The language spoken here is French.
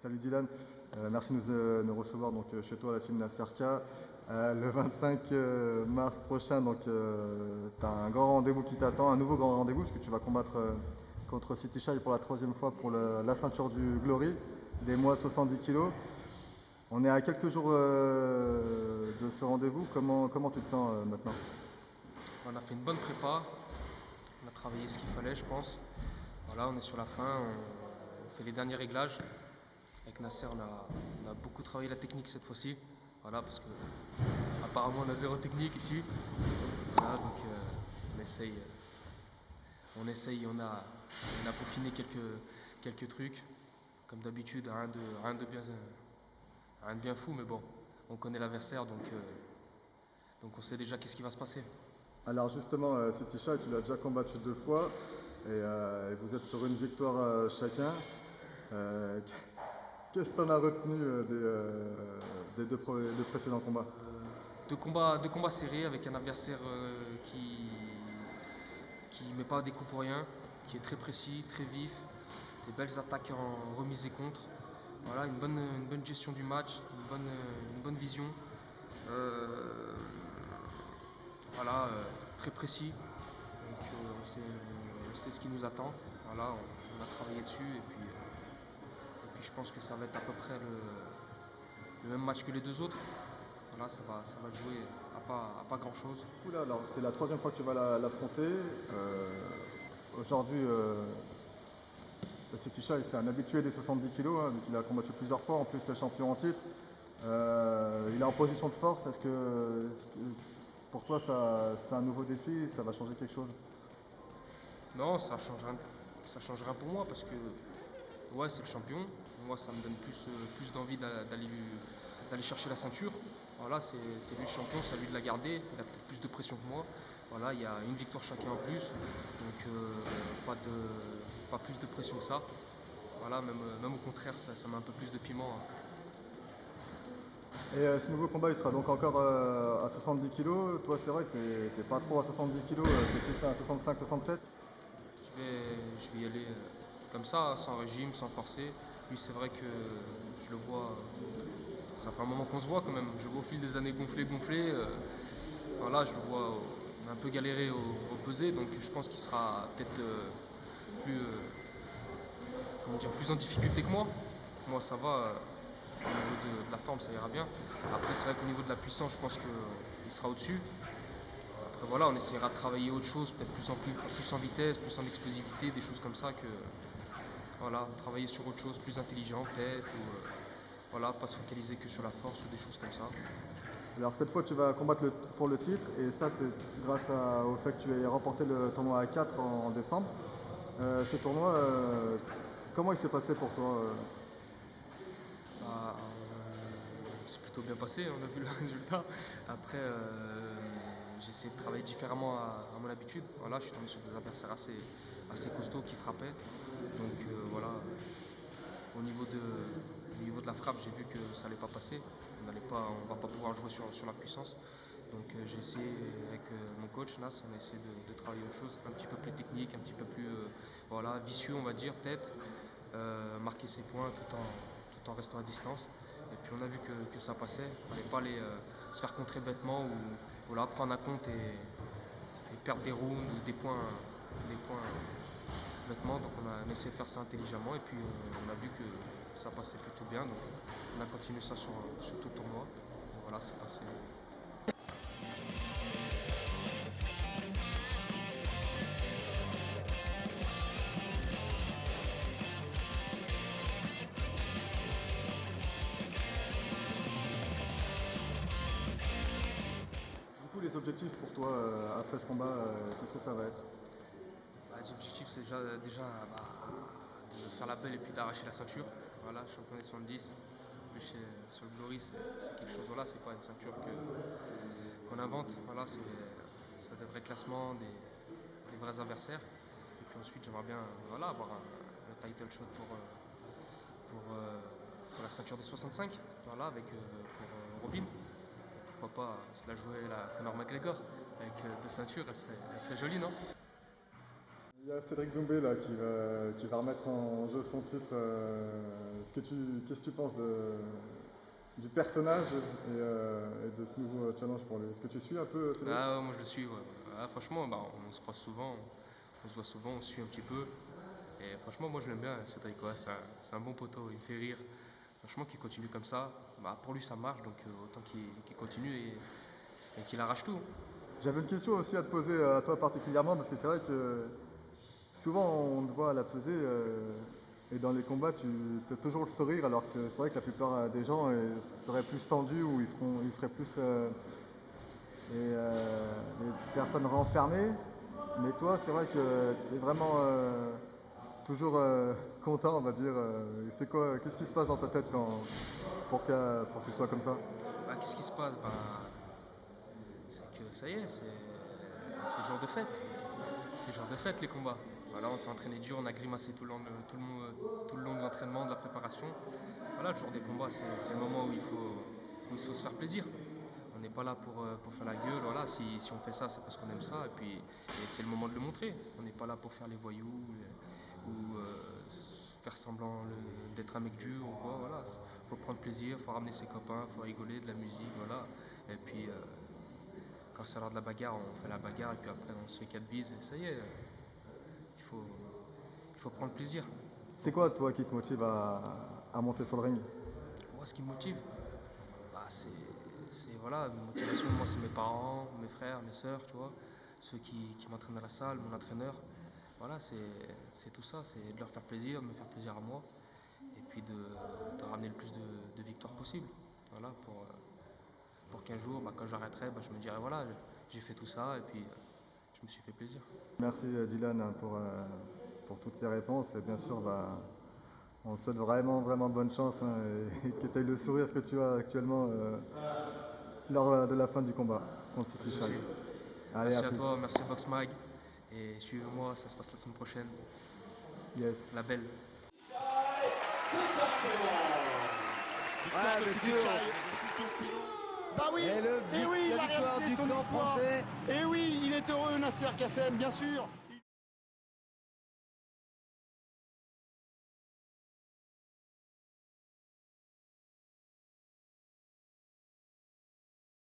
Salut Dylan. Merci de nous recevoir donc, chez toi à la team Nasserka. Le 25 mars prochain, tu as un grand rendez-vous qui t'attend, un nouveau grand rendez-vous, parce que tu vas combattre contre City Shy pour la troisième fois pour la ceinture du Glory, des moins de 70 kilos. On est à quelques jours de ce rendez-vous. Comment tu te sens maintenant? On a fait une bonne prépa, on a travaillé ce qu'il fallait, je pense. Voilà, on est sur la fin, on fait les derniers réglages. Avec Nasser, on a beaucoup travaillé la technique cette fois-ci. Voilà, parce que apparemment on a zéro technique ici. Voilà, donc on essaye, on a peaufiné quelques trucs. Comme d'habitude, rien de bien fou, mais bon, on connaît l'adversaire, donc on sait déjà qu'est-ce qui va se passer. Alors justement, City Shy, tu l'as déjà combattu deux fois et vous êtes sur une victoire chacun. Euh, Qu'est-ce que tu en as retenu des deux précédents combats? Deux combats serrés avec un adversaire qui met pas des coups pour rien, qui est très précis, très vif, des belles attaques en remise et contre. Voilà, une bonne gestion du match, une bonne vision. Euh, voilà, très précis. Donc on sait ce qui nous attend. Voilà, on a travaillé dessus et puis je pense que ça va être à peu près le même match que les deux autres. Voilà, ça va jouer à pas grand chose. Oula, alors c'est la troisième fois que tu vas l'affronter. Aujourd'hui, City Shy, c'est un habitué des 70 kilos, hein, vu qu'il a combattu plusieurs fois, en plus champion en titre. Il est en position de force. Est-ce que pour toi, c'est un nouveau défi? Ça va changer quelque chose? Non, ça change rien pour moi parce que ouais, c'est le champion. Moi, ça me donne plus d'envie d'aller chercher la ceinture. Voilà, c'est lui le champion, c'est à lui de la garder. Il a peut-être plus de pression que moi. Voilà, il y a une victoire chacun en plus, donc pas plus de pression que ça. Voilà, même au contraire, ça met un peu plus de piment, hein. Et ce nouveau combat, il sera donc encore à 70 kilos. Toi, c'est vrai que t'es pas trop à 70 kilos, t'es plus à 65-67. Je vais y aller comme ça, sans régime, sans forcer. Lui, c'est vrai que je le vois, ça fait un moment qu'on se voit quand même. Je le vois au fil des années gonfler. Voilà, je le vois, on a un peu galéré au pesé, donc je pense qu'il sera peut-être plus, comment dire, plus en difficulté que moi. Moi, ça va, au niveau de la forme, ça ira bien. Après, c'est vrai qu'au niveau de la puissance, je pense qu'il sera au-dessus. Après, voilà, on essaiera de travailler autre chose, peut-être plus en vitesse, plus en explosivité, des choses comme ça que, voilà, travailler sur autre chose, plus intelligent peut-être, ou voilà, pas se focaliser que sur la force ou des choses comme ça. Alors cette fois, tu vas combattre pour le titre, et ça, c'est grâce au fait que tu aies remporté le tournoi A4 en décembre. Ce tournoi, comment il s'est passé pour toi? Bah, c'est plutôt bien passé, on a vu le résultat. Après, j'ai essayé de travailler différemment à mon habitude. Voilà, je suis tombé sur des adversaires assez costauds qui frappaient. Donc voilà, au niveau de la frappe, j'ai vu que ça n'allait pas passer. On ne va pas pouvoir jouer sur la puissance. Donc j'ai essayé avec mon coach Nas, on a essayé de travailler autre chose, un petit peu plus technique, un petit peu plus voilà, vicieux on va dire peut-être, marquer ses points tout en restant à distance. Et puis on a vu que ça passait, il ne fallait pas se faire contrer bêtement ou voilà, prendre un compte et perdre des rounds ou des points bêtement. Donc on a essayé de faire ça intelligemment et puis on a vu que ça passait plutôt bien. Donc on a continué ça sur tout le tournoi. Et voilà, c'est passé. Du coup, les objectifs pour toi après ce combat, qu'est-ce que ça va être? Bah, les objectifs, c'est déjà de faire l'appel et puis d'arracher la ceinture. Voilà, champion des 70. En plus, sur le Glory, c'est quelque chose, voilà, c'est pas une ceinture qu'on invente. Voilà, ça devrait classement des vrais adversaires. Et puis ensuite, j'aimerais bien voilà, avoir le title shot pour la ceinture des 65. Voilà, pour Robin. Pourquoi pas se la jouer la Conor McGregor avec deux ceintures, elle serait jolie, non? Il y a Cédric Doumbé là, qui va remettre en jeu son titre. Qu'est-ce que tu penses du personnage et de ce nouveau challenge pour lui? Est-ce que tu suis un peu Cédric? Ah ouais, moi je le suis. Ouais. Ah, franchement, bah, on se croise souvent, on se voit souvent, on se suit un petit peu. Et franchement, moi je l'aime bien, Cédric. Ouais, c'est un bon poteau, il me fait rire. Franchement, qu'il continue comme ça, bah, pour lui ça marche, donc autant qu'il continue et qu'il arrache tout. J'avais une question aussi à te poser à toi particulièrement, parce que c'est vrai que souvent on te voit à la pesée et dans les combats tu as toujours le sourire, alors que c'est vrai que la plupart des gens seraient plus tendus ou ils feraient plus les personnes renfermées. Mais toi, c'est vrai que tu es vraiment toujours content, on va dire. Qu'est-ce qui se passe dans ta tête pour que tu sois comme ça? Bah, qu'est-ce qui se passe? Bah, c'est que ça y est, c'est le genre de fête. C'est le genre de fête les combats. Voilà, on s'est entraîné dur, on a grimacé tout le long de l'entraînement, de la préparation. Voilà, le jour des combats, c'est le moment où il faut se faire plaisir. On n'est pas là pour faire la gueule. Voilà, si on fait ça, c'est parce qu'on aime ça. Et c'est le moment de le montrer. On n'est pas là pour faire les voyous ou faire semblant d'être un mec dur ou quoi. Voilà, faut prendre plaisir, faut ramener ses copains, faut rigoler, de la musique, voilà. Et puis quand c'est l'heure de la bagarre, on fait la bagarre et puis après on se fait 4 bises et ça y est. Il faut prendre plaisir. C'est quoi, toi, qui te motive à monter sur le ring? Moi, ce qui me motive, bah, voilà, une motivation, moi, c'est mes parents, mes frères, mes sœurs, tu vois, ceux qui m'entraînent à la salle, mon entraîneur. Voilà, c'est tout ça, c'est de leur faire plaisir, de me faire plaisir à moi, et puis de ramener le plus de victoires possible. Voilà, pour qu'un jour, bah, quand j'arrêterai, bah, je me dirai, voilà, j'ai fait tout ça, et puis je me suis fait plaisir. Merci Dylan hein, pour toutes ces réponses. Et bien sûr, bah, on te souhaite vraiment, vraiment bonne chance hein, et que tu aies le sourire que tu as actuellement lors de la fin du combat contre City Shy. Allez, Merci à plus. toi, merci Box Mag. Et suivez-moi, ça se passe la semaine prochaine. Yes. La belle. Ah, le duo. Bah oui, Et oui, il a victoire réalisé du son camp exploit. français. Et oui, il est heureux, Nasser Kassem, bien sûr.